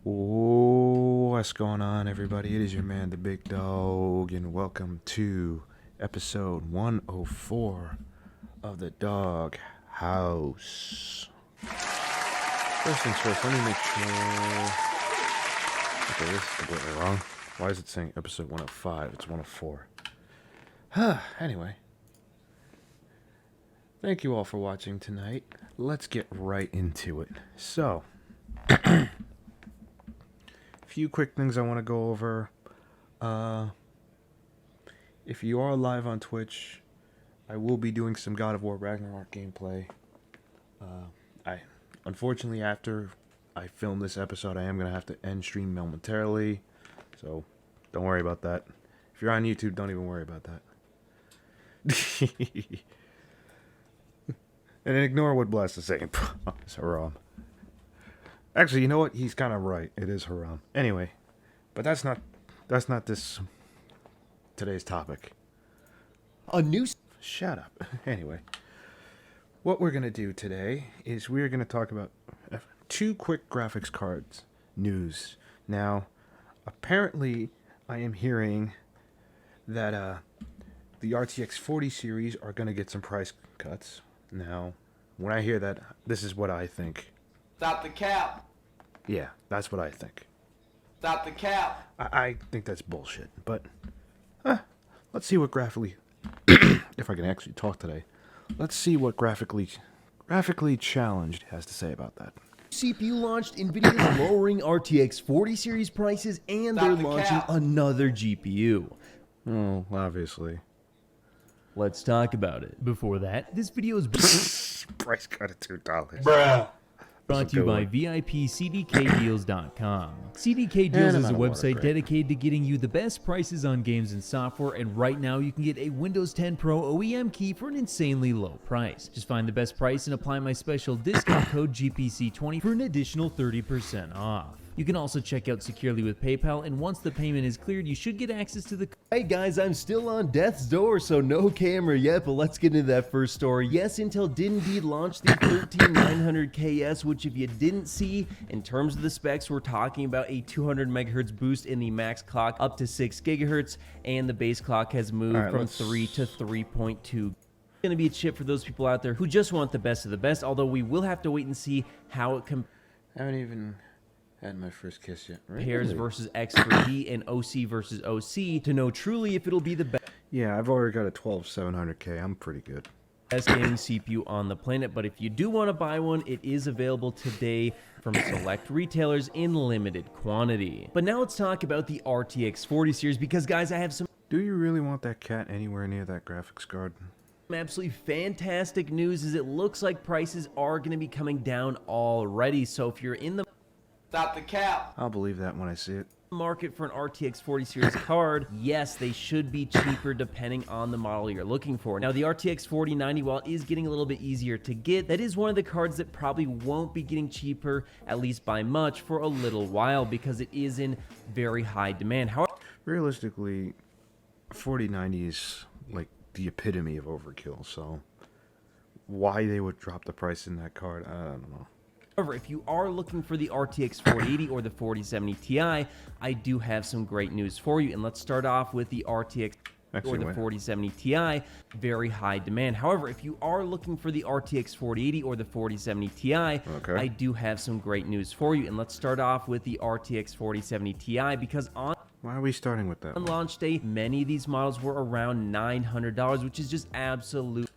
What's going on, everybody? It is your man, the Big Dog, and welcome to episode 104 of the Dog House. First things first, let me make sure. Okay, this is completely wrong. Why is it saying episode 105? It's 104. Anyway. Thank you all for watching tonight. Let's get right into it. So, few quick things I want to go over. If you are live on Twitch, I will be doing some God of War Ragnarok gameplay. Unfortunately, after I film this episode, I am going to have to end stream momentarily. So, don't worry about that. If you're on YouTube, don't even worry about that. And ignore what Blast is saying. It's haram. Actually, you know what? He's kind of right. It is haram. Anyway, but that's not this today's topic. Shut up. Anyway, what we're gonna do today is we're gonna talk about two quick graphics cards news. Now, apparently, I am hearing that the RTX 40 series are gonna get some price cuts. Now, when I hear that, this is what I think. Stop the cap. Yeah, that's what I think. Stop the cap. I think that's bullshit. But let's see what graphically, if I can actually talk today, let's see what graphically challenged has to say about that. CPU launched, NVIDIA's lowering RTX 40 series prices, and they're launching another GPU. Oh, obviously. Let's talk about it. Before that, this video is price cut of $2. Bruh. brought to you by VIPCDKdeals.com. CDK Deals is a website dedicated to getting you the best prices on games and software, and right now you can get a Windows 10 Pro OEM key for an insanely low price. Just find the best price and apply my special discount code GPC20 for an additional 30% off. You can also check out securely with PayPal, and once the payment is cleared, you should get access to the... Hey guys, I'm still on death's door, so no camera yet, but let's get into that first story. Yes, Intel did indeed launch the 13900KS, which if you didn't see, in terms of the specs, we're talking about a 200 megahertz boost in the max clock up to 6 gigahertz, and the base clock has moved from 3 to 3.2. Going to be a chip for those people out there who just want the best of the best, although we will have to wait and see how it compares. I haven't even had my first kiss yet. Pairs versus X3D and OC versus OC to know truly if it'll be the best. Yeah, I've already got a 12700K. I'm pretty good. Best gaming CPU on the planet, but if you do want to buy one, it is available today from select retailers in limited quantity. But now let's talk about the RTX 40 series, because guys, I have some... Do you really want that cat anywhere near that graphics card? Absolutely fantastic news is it looks like prices are going to be coming down already, so if you're in the... Stop the cap. I'll believe that when I see it. Market for an RTX 40 series card, yes, they should be cheaper depending on the model you're looking for. Now, the RTX 4090, while it is getting a little bit easier to get, that is one of the cards that probably won't be getting cheaper, at least by much, for a little while, because it is in very high demand. However, realistically, 4090 is like the epitome of overkill, so why they would drop the price in that card, I don't know. However, if you are looking for the RTX 4080 or the 4070 Ti, I do have some great news for you. And let's start off with the RTX or the 4070 Ti, very high demand. However, if you are looking for the RTX 4080 or the 4070 Ti, I do have some great news for you. And let's start off with the RTX 4070 Ti, because on... Why are we starting with that? On launch day, many of these models were around $900, which is just absolute...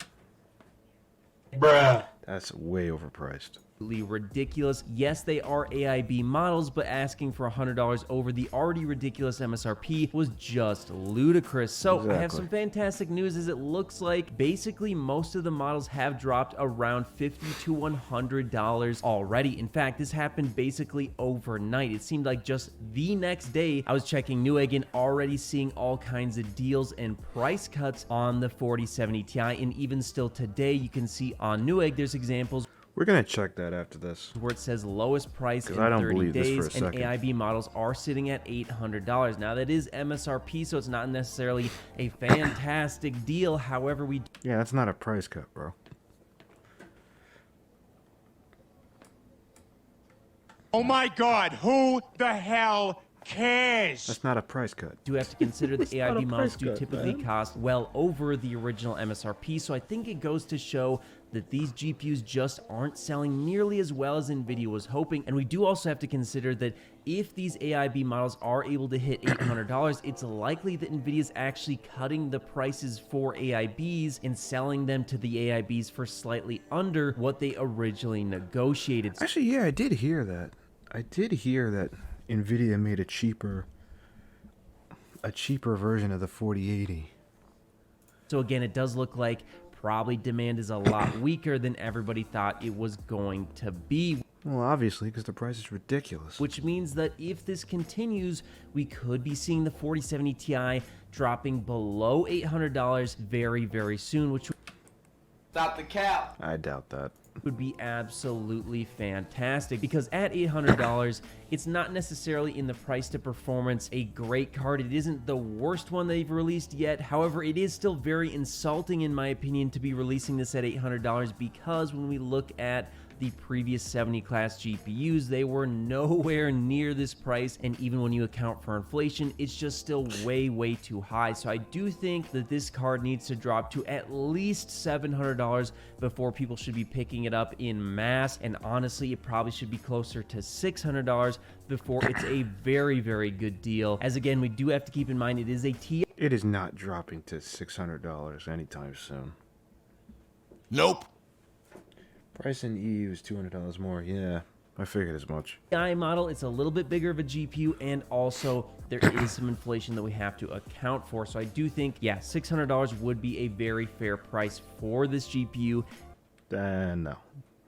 Bruh. That's way overpriced. Ridiculous. Yes, they are AIB models, but asking for $100 over the already ridiculous MSRP was just ludicrous. So I have some fantastic news, as it looks like basically most of the models have dropped around $50 to $100 already. In fact, this happened basically overnight. It seemed like just the next day I was checking Newegg and already seeing all kinds of deals and price cuts on the 4070 Ti, and even still today you can see on Newegg there's examples We're going to check that after this. Where it says lowest price in I don't 30 believe this days, for a and second. AIB models are sitting at $800. Now, that is MSRP, so it's not necessarily a fantastic deal. However, Yeah, that's not a price cut, bro. Oh my God, who the hell cares? That's not a price cut. Do have to consider the not a AIB models price do cut, typically man. cost well over the original MSRP, so I think it goes to show that these GPUs just aren't selling nearly as well as NVIDIA was hoping. And we do also have to consider that if these AIB models are able to hit $800, it's likely that NVIDIA is actually cutting the prices for AIBs and selling them to the AIBs for slightly under what they originally negotiated. Actually, yeah, I did hear that. I did hear that NVIDIA made a cheaper version of the 4080. So again, it does look like probably demand is a lot weaker than everybody thought it was going to be. Well, obviously, because the price is ridiculous. Which means that if this continues, we could be seeing the 4070 Ti dropping below $800 very, very soon, which Stop the cap. I doubt that. would be absolutely fantastic, because at $800 it's not necessarily in the price to performance a great card. It isn't the worst one they've released yet. However, it is still very insulting in my opinion to be releasing this at $800, because when we look at the previous 70 class GPUs, they were nowhere near this price, and even when you account for inflation, it's just still way too high. So I do think that this card needs to drop to at least $700 before people should be picking it up in mass, and honestly it probably should be closer to $600 before it's a very good deal. As again, we do have to keep in mind it is a Ti. It is not dropping to $600 anytime soon. Nope. Price in EU is $200 more. Yeah, I figured as much. Model, it's a little bit bigger of a GPU, and also there is some inflation that we have to account for. So I do think, yeah, $600 would be a very fair price for this GPU. No,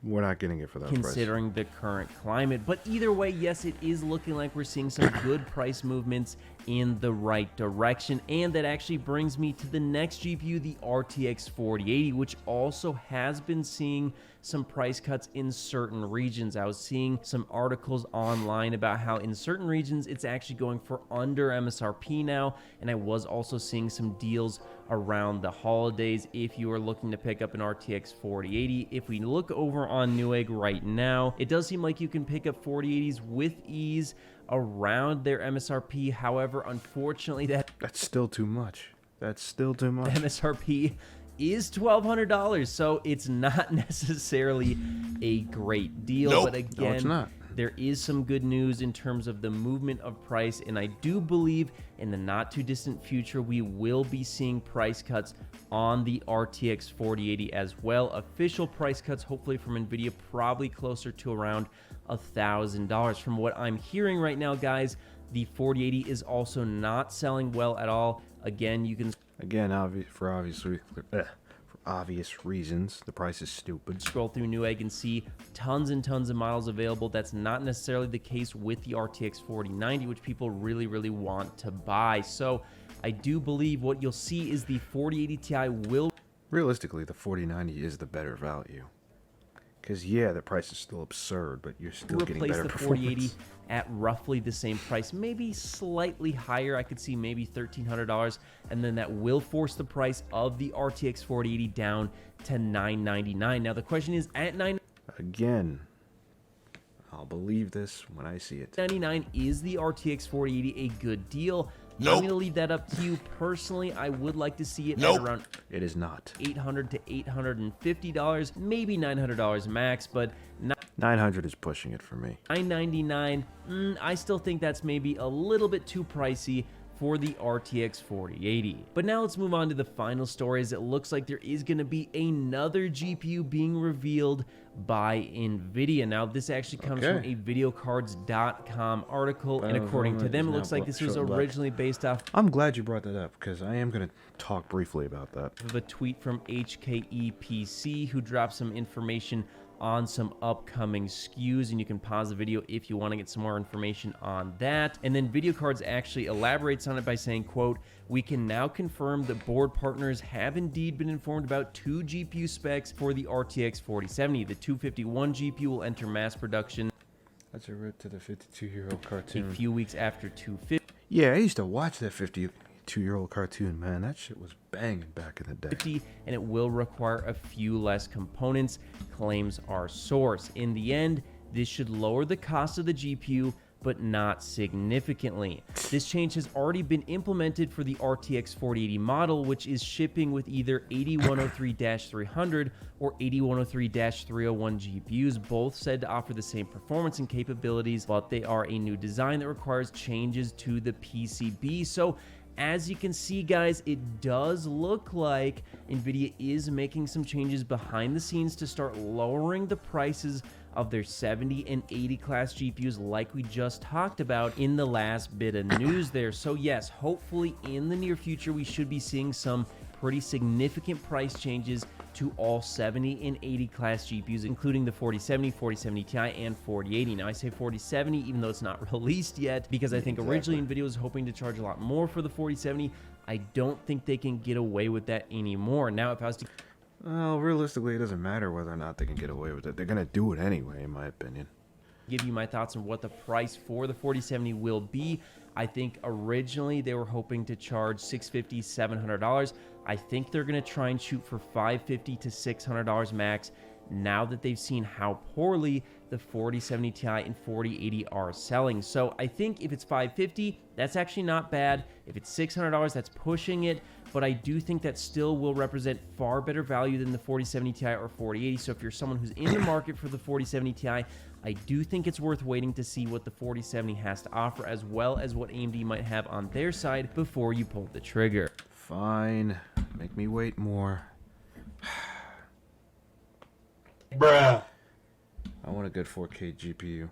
we're not getting it for that price. Considering the current climate. But either way, yes, it is looking like we're seeing some good price movements in the right direction. And that actually brings me to the next GPU, the RTX 4080, which also has been seeing some price cuts in certain regions. I was seeing some articles online about how in certain regions it's actually going for under MSRP now, and I was also seeing some deals around the holidays if you are looking to pick up an RTX 4080. If we look over on Newegg right now, it does seem like you can pick up 4080s with ease around their MSRP. However, unfortunately, that's still too much. That's still too much. MSRP is $1,200, so it's not necessarily a great deal. Nope. But again, No, it's not. There is some good news in terms of the movement of price, and I do believe in the not too distant future we will be seeing price cuts on the RTX 4080 as well. Official price cuts, hopefully from NVIDIA, probably closer to around $1,000. From what I'm hearing right now, guys, the 4080 is also not selling well at all. Again, you can for obvious reasons, the price is stupid. scroll through Newegg and see tons and tons of models available. That's not necessarily the case with the RTX 4090, which people really want to buy. So I do believe what you'll see is the 4080 Ti will Realistically, the 4090 is the better value. Because, yeah, the price is still absurd, but you're still getting replace better the performance. 4080 at roughly the same price, maybe slightly higher. I could see maybe $1,300, and then that will force the price of the RTX 4080 down to $999. Now the question is, at Again, I'll believe this when I see it. $999, is the RTX 4080 a good deal? Nope. I'm going to leave that up to you. Personally, I would like to see it Nope. at around It is not. $800 to $850, maybe $900 max, but 900 is pushing it for me. $999, I still think that's maybe a little bit too pricey for the RTX 4080. But now let's move on to the final story, as it looks like there is going to be another GPU being revealed by NVIDIA. Now, this actually comes from a videocards.com article, and according to them, it looks like this was originally based off I'm glad you brought that up, because I am going to talk briefly about that. of a tweet from HKEPC, who dropped some information on some upcoming SKUs, and you can pause the video if you want to get some more information on that. And then Video Cards actually elaborates on it by saying, quote, "We can now confirm that board partners have indeed been informed about 2 GPU specs for the RTX 4070. The 251 GPU will enter mass production That's a rip to the 52-year-old a cartoon. few weeks after 250. Yeah, I used to watch that 52-year-old cartoon, man. That shit was banging back in the day. And it will require a few less components, claims our source. In the end, This should lower the cost of the GPU, but not significantly. This change has already been implemented for the RTX 4080 model, which is shipping with either 8103-300 or 8103-301 GPUs, both said to offer the same performance and capabilities, but they are a new design that requires changes to the PCB. So as you can see, guys, it does look like NVIDIA is making some changes behind the scenes to start lowering the prices of their 70 and 80 class GPUs like we just talked about in the last bit of news there. So yes, hopefully in the near future, we should be seeing some pretty significant price changes to all 70 and 80 class GPUs, including the 4070, 4070 Ti, and 4080. Now, I say 4070 even though it's not released yet, because I think originally NVIDIA was hoping to charge a lot more for the 4070. I don't think they can get away with that anymore. Now, if I was to... Well, realistically, it doesn't matter whether or not they can get away with it. They're going to do it anyway, in my opinion. Give you my thoughts on what the price for the 4070 will be. I think originally they were hoping to charge $650, $700. I think they're going to try and shoot for $550 to $600 max, now that they've seen how poorly the 4070 Ti and 4080 are selling. So I think if it's $550, that's actually not bad. If it's $600, that's pushing it. But I do think that still will represent far better value than the 4070 Ti or 4080. So if you're someone who's in the market for the 4070 Ti, I do think it's worth waiting to see what the 4070 has to offer, as well as what AMD might have on their side before you pull the trigger. Fine. Make me wait more. Bruh. I want a good 4K GPU.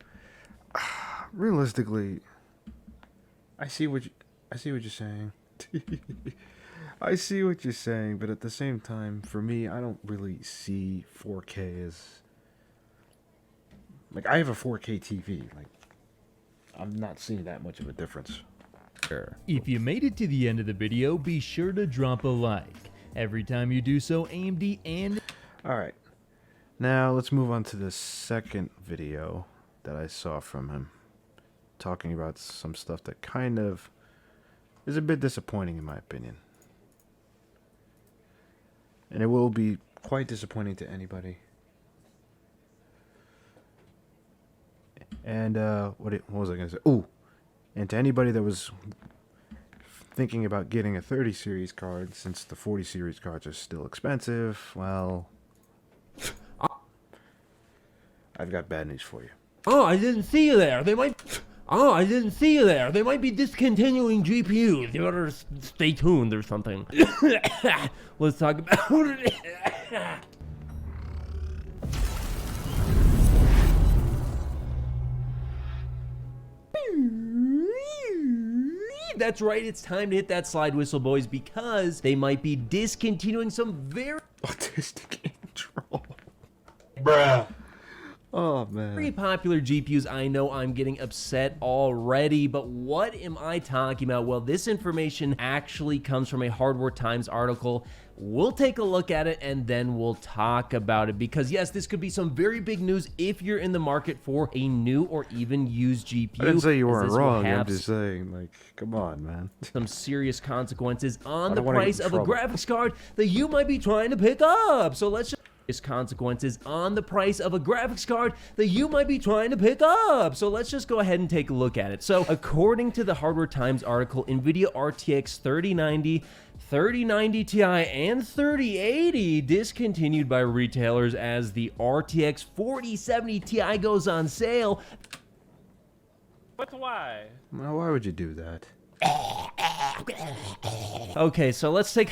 Realistically, I see what you're saying. I see what you're saying, but at the same time, for me, I don't really see 4K as... Like, I have a 4K TV. Like, I'm not seeing that much of a difference. If you made it to the end of the video, be sure to drop a like. Every time you do so, AMD and... Alright. Now, let's move on to the second video that I saw from him. Talking about some stuff that kind of is a bit disappointing in my opinion. And it will be quite disappointing to anybody. And what was I going to say? Ooh, and to anybody that was thinking about getting a 30 series card, since the 40 series cards are still expensive, well, I've got bad news for you. Oh, I didn't see you there. They might... Oh, I didn't see you there. They might be discontinuing GPUs. You better stay tuned or something. Let's talk about it. That's right, it's time to hit that slide whistle, boys, because they might be discontinuing some very Autistic intro. Bruh. Oh, man. very popular GPUs. I know I'm getting upset already, but what am I talking about? Well, this information actually comes from a Hardware Times article. We'll take a look at it and then we'll talk about it, because yes, this could be some very big news if you're in the market for a new or even used GPU. I didn't say you as weren't this will wrong. I'm have just saying, like, come on, man. some serious consequences on the don't wanna get price in of a trouble. graphics card that you might be trying to pick up. So let's just consequences on the price of a graphics card that you might be trying to pick up. So let's just go ahead and take a look at it. So according to the Hardware Times article, NVIDIA RTX 3090, 3090 Ti, and 3080 discontinued by retailers as the RTX 4070 Ti goes on sale. But why? Well, why would you do that? Okay, so let's take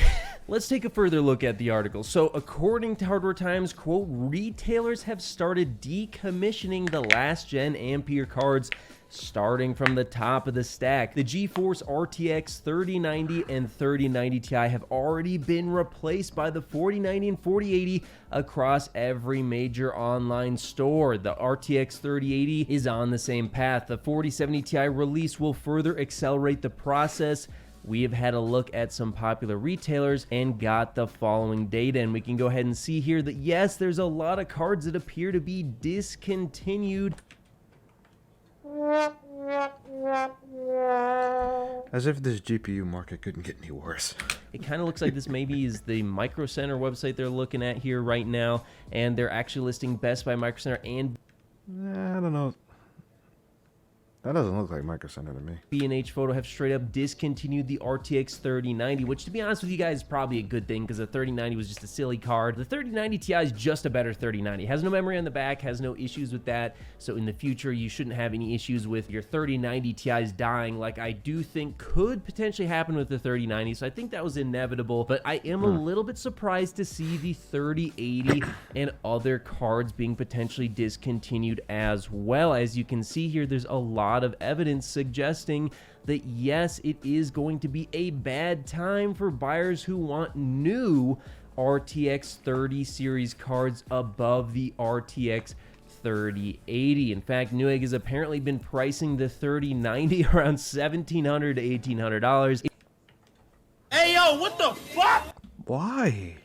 a further look at the article. So according to Hardware Times, quote, retailers have started decommissioning the last gen Ampere cards starting from the top of the stack. The GeForce RTX 3090 and 3090 Ti have already been replaced by the 4090 and 4080 across every major online store. The RTX 3080 is on the same path. The 4070 Ti release will further accelerate the process. We have had a look at some popular retailers and got the following data, and we can go ahead and see here that yes, there's a lot of cards that appear to be discontinued. As if this GPU market couldn't get any worse. It kind of looks like this maybe is the Micro Center website they're looking at here right now, and they're actually listing Best Buy, Micro Center, and I don't know. That doesn't look like Micro Center to me. B&H Photo have straight up discontinued the RTX 3090, which to be honest with you guys is probably a good thing because the 3090 was just a silly card. The 3090 Ti is just a better 3090. It has no memory on the back, has no issues with that. So in the future, you shouldn't have any issues with your 3090 Ti's dying like I do think could potentially happen with the 3090. So I think that was inevitable, but I am a little bit surprised to see the 3080 and other cards being potentially discontinued as well. As you can see here, there's a lot of evidence suggesting that yes, it is going to be a bad time for buyers who want new RTX 30 series cards above the RTX 3080. In fact, Newegg has apparently been pricing the 3090 around $1,700 to $1,800. Hey, yo, what the fuck? Why?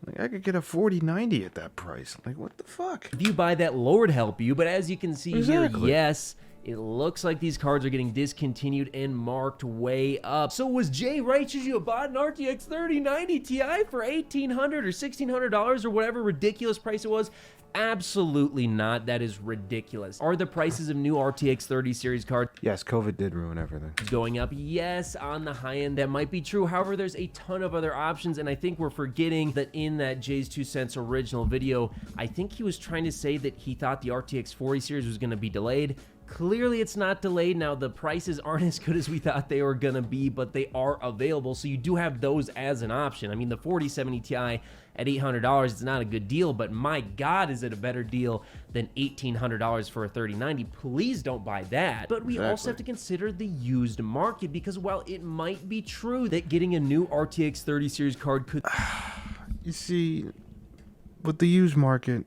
Like, I could get a 4090 at that price. Like, what the fuck? If you buy that, Lord help you. But as you can see here, yes, it looks like these cards are getting discontinued and marked way up. So was Jay right? Should you have bought an RTX 3090 Ti for $1,800 or $1,600 or whatever ridiculous price it was? Absolutely not. That is ridiculous. Are the prices of new RTX 30 series cards Yes, COVID did ruin everything. going up? Yes, on the high end, that might be true. However, there's a ton of other options, and I think we're forgetting that in that Jay's 2 cents original video, I think he was trying to say that he thought the RTX 40 series was going to be delayed. Clearly, it's not delayed. Now, the prices aren't as good as we thought they were going to be, but they are available, so you do have those as an option. I mean, the 4070 Ti at $800, it's not a good deal, but my God, is it a better deal than $1,800 for a 3090? Please don't buy that. But we also have to consider the used market, because while it might be true that getting a new RTX 30 series card could... You see, with the used market,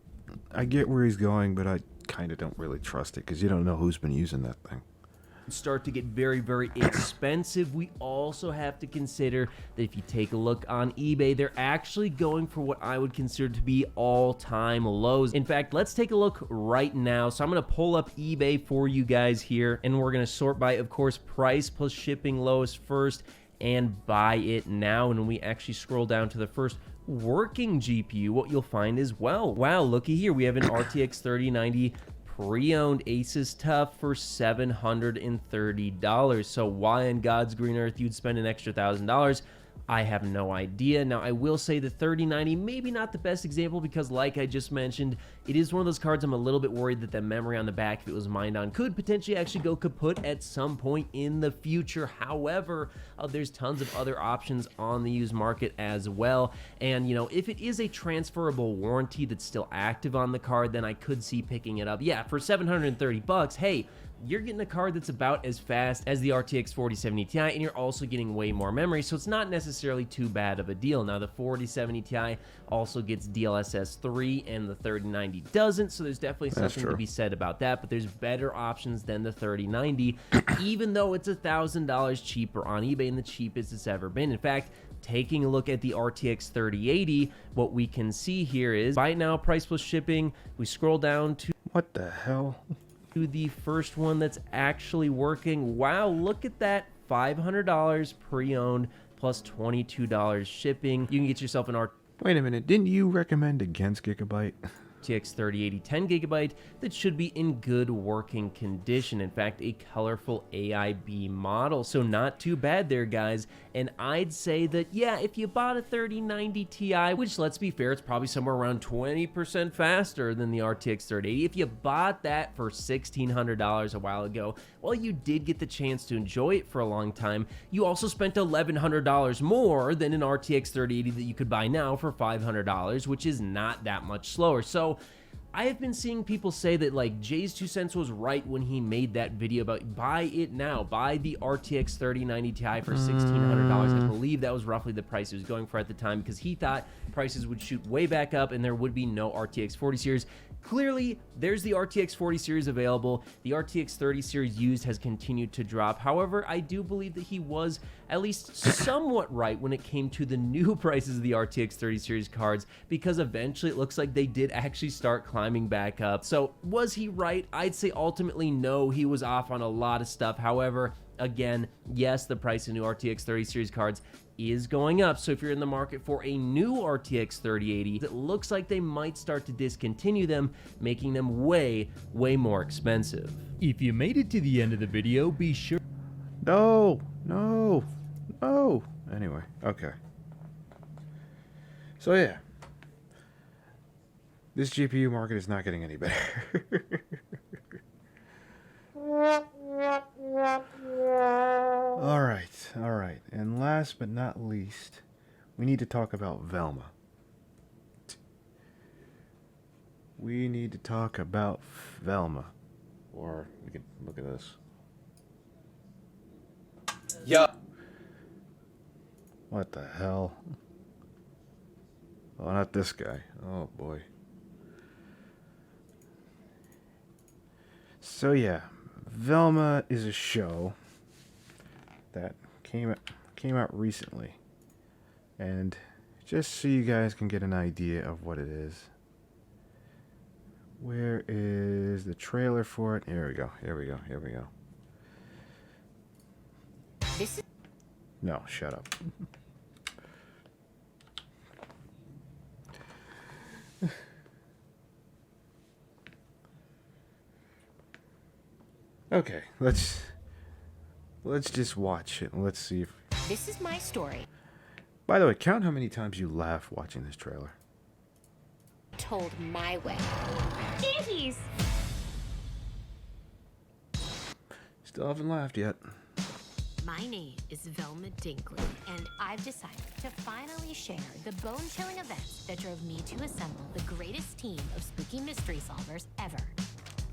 I get where he's going, but I kind of don't really trust it because you don't know who's been using that thing. Start to get very, very expensive. We also have to consider that if you take a look on eBay, they're actually going for what I would consider to be all-time lows. In fact, let's take a look right now. So I'm going to pull up eBay for you guys here, and we're going to sort by, of course, price plus shipping lowest first and buy it now. And when we actually scroll down to the first working GPU, what you'll find is, well, wow, looky here, we have an RTX 3090 pre-owned Asus TUF for $730. So why in God's green earth you'd spend an extra $1,000? I have no idea. Now, I will say the 3090, maybe not the best example because like I just mentioned, it is one of those cards I'm a little bit worried that the memory on the back, if it was mined on, could potentially actually go kaput at some point in the future. However, there's tons of other options on the used market as well. And, you know, if it is a transferable warranty that's still active on the card, then I could see picking it up. Yeah, for $730, hey, you're getting a card that's about as fast as the RTX 4070 Ti, and you're also getting way more memory, so it's not necessarily too bad of a deal. Now, the 4070 Ti also gets DLSS 3, and the 3090 doesn't, so there's definitely something to be said about that, but there's better options than the 3090, even though it's $1,000 cheaper on eBay and the cheapest it's ever been. In fact, taking a look at the RTX 3080, what we can see here is, buy it now, price plus shipping. We scroll down to... What the hell? To the first one that's actually working. Wow, look at that. $500 pre-owned plus $22 shipping. You can get yourself an Wait a minute, didn't you recommend against Gigabyte? RTX 3080 10GB that should be in good working condition. In fact, a colorful AIB model. So not too bad there, guys. And I'd say that, yeah, if you bought a 3090 Ti, which let's be fair, it's probably somewhere around 20% faster than the RTX 3080. If you bought that for $1,600 a while ago, well, you did get the chance to enjoy it for a long time. You also spent $1,100 more than an RTX 3080 that you could buy now for $500, which is not that much slower. So I have been seeing people say that like Jay's 2 cents was right when he made that video about buy it now, buy the RTX 3090 Ti for $1,600. I believe that was roughly the price he was going for at the time because he thought prices would shoot way back up and there would be no RTX 40 series. Clearly, there's the RTX 40 series available. The RTX 30 series used has continued to drop. However, I do believe that he was at least somewhat right when it came to the new prices of the RTX 30 series cards, because eventually it looks like they did actually start climbing back up. So was he right? I'd say ultimately no, he was off on a lot of stuff. However, again, yes, the price of new RTX 30 series cards is going up, so if you're in the market for a new RTX 3080, it looks like they might start to discontinue them, making them way more expensive. If you made it to the end of the video, be sure... No. Anyway, okay. So yeah. This GPU market is not getting any better. All right. And last but not least, we need to talk about Velma. Or we could look at this. Yeah. What the hell? Oh, not this guy. Oh, boy. So, yeah. Velma is a show that came out recently. And just so you guys can get an idea of what it is. Where is the trailer for it? Here we go. No, shut up. Okay, let's just watch it and let's see if... This is my story. By the way, count how many times you laugh watching this trailer. Told my way. Jeez. Still haven't laughed yet. My name is Velma Dinkley, and I've decided to finally share the bone-chilling events that drove me to assemble the greatest team of spooky mystery solvers ever.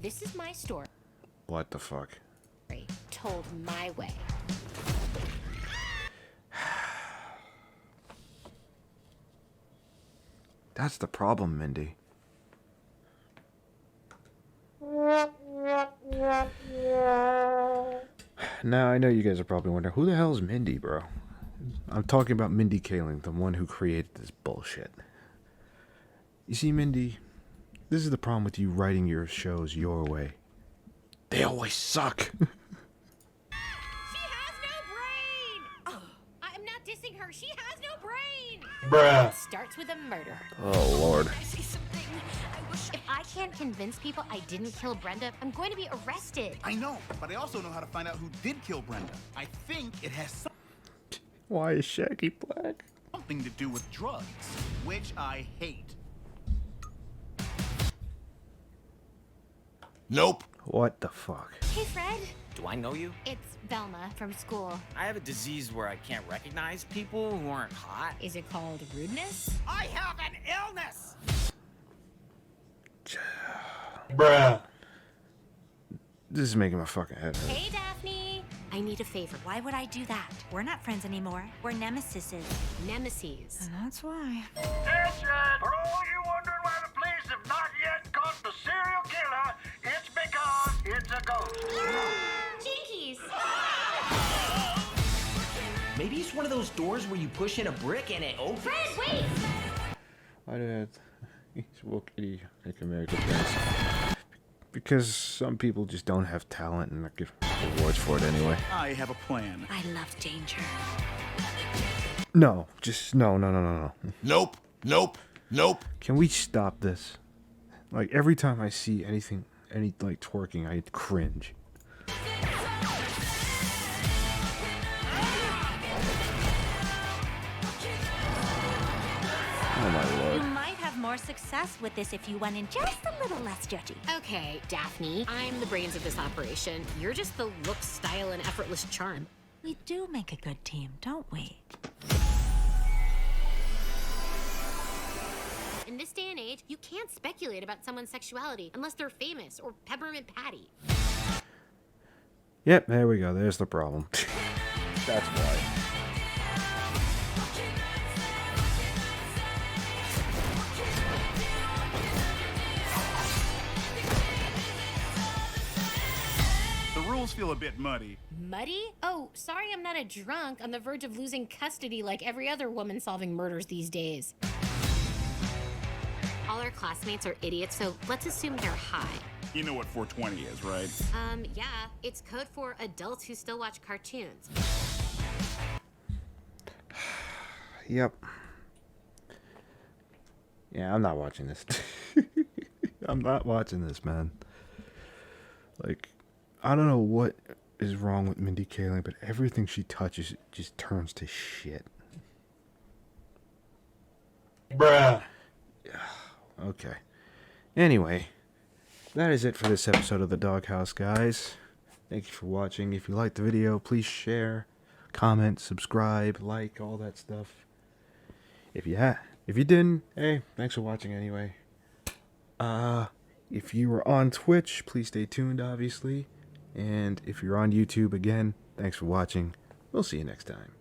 This is my story. What the fuck? Told my way. That's the problem, Mindy. Now, I know you guys are probably wondering, who the hell is Mindy, bro? I'm talking about Mindy Kaling, the one who created this bullshit. You see, Mindy, this is the problem with you writing your shows your way. They always suck. She has no brain! Oh, I'm not dissing her. She has no brain! Bruh. It starts with a murder. Oh, Lord. I see something. If I can't convince people I didn't kill Brenda, I'm going to be arrested. I know, but I also know how to find out who did kill Brenda. I think it has Why is Shaggy black? something to do with drugs, which I hate. Nope. What the fuck? Hey, Fred. Do I know you? It's Velma from school. I have a disease where I can't recognize people who aren't hot. Is it called rudeness? I have an illness! Bruh. This is making my fucking head hurt. Hey, Daphne. I need a favor. Why would I do that? We're not friends anymore. We're nemesises. Nemesis. That's why. Attention! For all you wondering why the police have not yet caught the serial killer, it's because it's a ghost. Jinkies. Maybe it's one of those doors where you push in a brick and it opens. Fred, wait! Why did he's woke kitty like American parents? Because some people just don't have talent and not get awards for it anyway. I have a plan. I love danger. No, no. Nope. Nope. Nope. Can we stop this? Like, every time I see anything, like, twerking, I cringe. Oh my lord. You might have more success with this if you went in just a little less judgy. Okay, Daphne, I'm the brains of this operation. You're just the look, style, and effortless charm. We do make a good team, don't we? In this day and age, you can't speculate about someone's sexuality unless they're famous or Peppermint Patty. Yep, there we go. There's the problem. That's why. The rules feel a bit muddy. Muddy? Oh, sorry I'm not a drunk on the verge of losing custody like every other woman solving murders these days. All our classmates are idiots, so let's assume they're high. You know what 420 is, right? Yeah, it's code for adults who still watch cartoons. Yep. Yeah, I'm not watching this. I'm not watching this, man. Like, I don't know what is wrong with Mindy Kaling, but everything she touches just turns to shit. Bruh. Okay. Anyway, that is it for this episode of the Doghouse, guys. Thank you for watching. If you liked the video, please share, comment, subscribe, like, all that stuff. If you didn't, hey, thanks for watching anyway. If you were on Twitch, please stay tuned, obviously. And if you're on YouTube, again, thanks for watching. We'll see you next time.